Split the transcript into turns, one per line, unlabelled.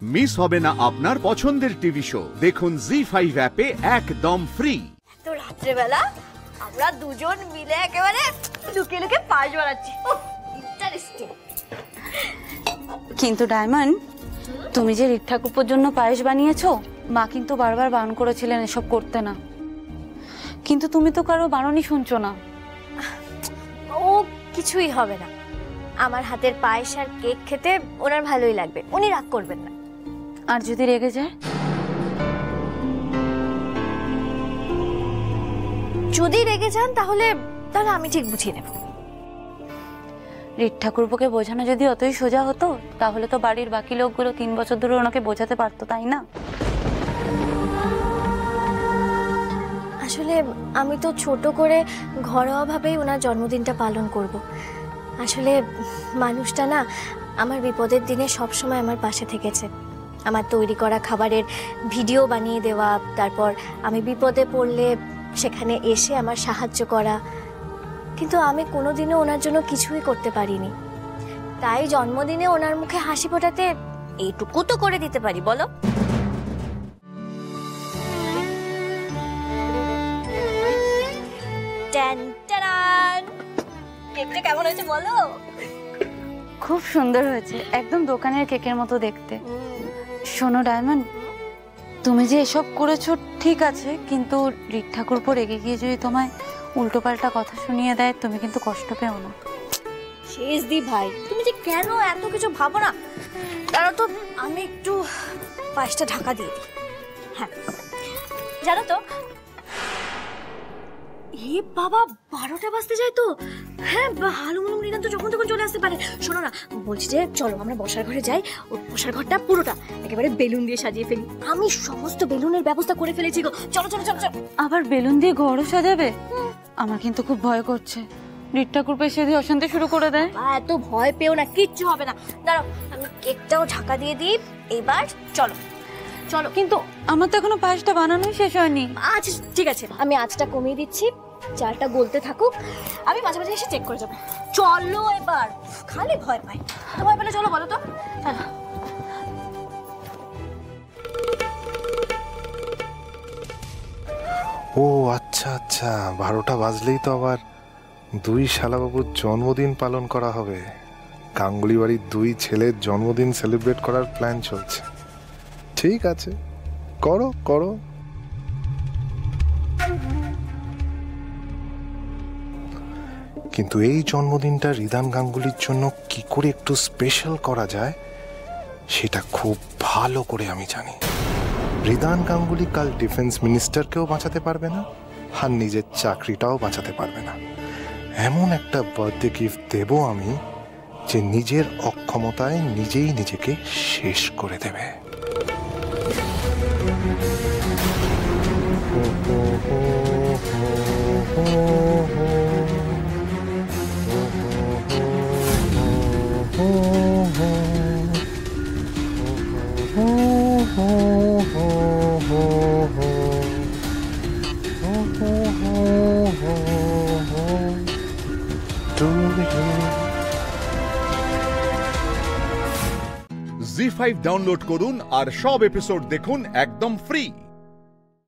Miss হবে না আপনার পছন্দের টিভি শো। দেখুন জি5 অ্যাপে একদম ফ্রি।
তো রাত্রেবেলা আমরা দুজন মিলে একেবারে লুকিয়ে লুকিয়ে পায়েস বানাচ্ছি। ইন্টারেস্টিং।
কিন্তু ডায়মন্ড, তুমি যে ঋক ঠাকুরপোর জন্য পায়েস বানিয়েছো, মা কিন্তু বারবার বারণ করেছিলেন এসব করতে না। কিন্তু তুমি তো কারো বারণই শুনছো না।
ও কিছুই হবে না, আমার হাতের পায়েস আর কেক খেতে ওনার ভালোই লাগবে, উনি রাগ করবেন না।
আর যদি রেগে যায়?
যদি রেগে যান তাহলে আমি ঠিক বুঝিয়ে নেব।
ঋক ঠাকুরপোকে বোঝানো যদি অতই সোজা হতো, তাহলে তো বাড়ির বাকি লোকগুলো 3 বছর ধরে ওনাকে বোঝাতে পারতো, তাই না?
আসলে আমি তো ছোট করে ঘরোয়াভাবেই ওনার জন্মদিনটা পালন করব। আসলে মানুষটা না আমার বিপদের দিনে সবসময় আমার পাশে থেকেছে। আমার তৈরি করা খাবারের ভিডিও বানিয়ে দেওয়া, তারপর আমি বিপদে পড়লে সেখানে এসে আমার সাহায্য করা। কিন্তু আমি কোনোদিনও ওনার জন্য কিছুই করতে পারিনি। তাই জন্মদিনে ওনার মুখে হাসি ফোটাতে এইটুকু তো করে দিতে পারি, বলো? কেকটা কেমন হয়েছে বলো?
খুব সুন্দর হয়েছে, একদম দোকানের কেকের মতো দেখতে। শোনো ডায়মন্ড, তুমি যে এসব করেছো ঠিক আছে, কিন্তু ঋক ঠাকুরপো রেগে গিয়ে যদি তোমায় উল্টোপাল্টা কথা শুনিয়ে দেয়, তুমি কিন্তু কষ্ট পেও না।
শেষ দি ভাই, তুমি যে কেন এত কিছু ভাবো না। তারা তো আমি একটু পায়েসটা ঢাকা দিয়ে দিই। হ্যাঁ জানো তো, এ বাবা 12টা বাজতে যায় তো। হ্যাঁ, হালুমুলুম নিলাম তো যখন তখন চলে আসতে পারে। শোনো না, বলছি যে চলো আমরা বসার ঘরে যাই। ওই বসার ঘরটা পুরোটা একেবারে বেলুন দিয়ে সাজিয়ে ফেলি। আমি সমস্ত বেলুনের ব্যবস্থা করে ফেলেছি গো। চলো চলো চলো চলো।
আবার বেলুন দিয়ে ঘরও সাজাবে? আমার কিন্তু খুব ভয় করছে, ঋক ঠাকুরপো এসে যদি অশান্তি শুরু করে দেয়।
এত ভয় পেও না, কিচ্ছু হবে না। দাঁড়াও, আমি কেকটাও ঢাকা দিয়ে দিই। এবার চলো চলো।
কিন্তু আমার তো এখনো পায়েসটা বানানোই শেষ হয়নি।
আচ্ছা ঠিক আছে, আমি আঁচটা কমিয়ে দিচ্ছি, চালটা গলতে থাকুক, আমি মাঝে মাঝে এসে চেক করে যাবো। চলো এবার, খালি ভয় পাই। ভয় পেলে চলো, বলো তো।
ও আচ্ছা আচ্ছা, 12টা বাজলেই তো আবার দুই শালাবাবুর জন্মদিন পালন করা হবে। গাঙ্গুলি বাড়ির 2 ছেলের জন্মদিন সেলিব্রেট করার প্ল্যান চলছে। ঠিক আছে, করো করো। কিন্তু এই জন্মদিনটা রিদান গাঙ্গুলির জন্য কি করে একটু স্পেশাল করা যায়, সেটা খুব ভালো করে আমি জানি। রিদান গাঙ্গুলি কাল ডিফেন্স মিনিস্টারকেও বাঁচাতে পারবে না, আর নিজের চাকরিটাও বাঁচাতে পারবে না। এমন একটা বার্থডে গিফট দেব আমি, যে নিজের অক্ষমতায় নিজেই নিজেকে শেষ করে দেবে।
জি5 ডাউনলোড করুন আর সব এপিসোড দেখুন একদম ফ্রি।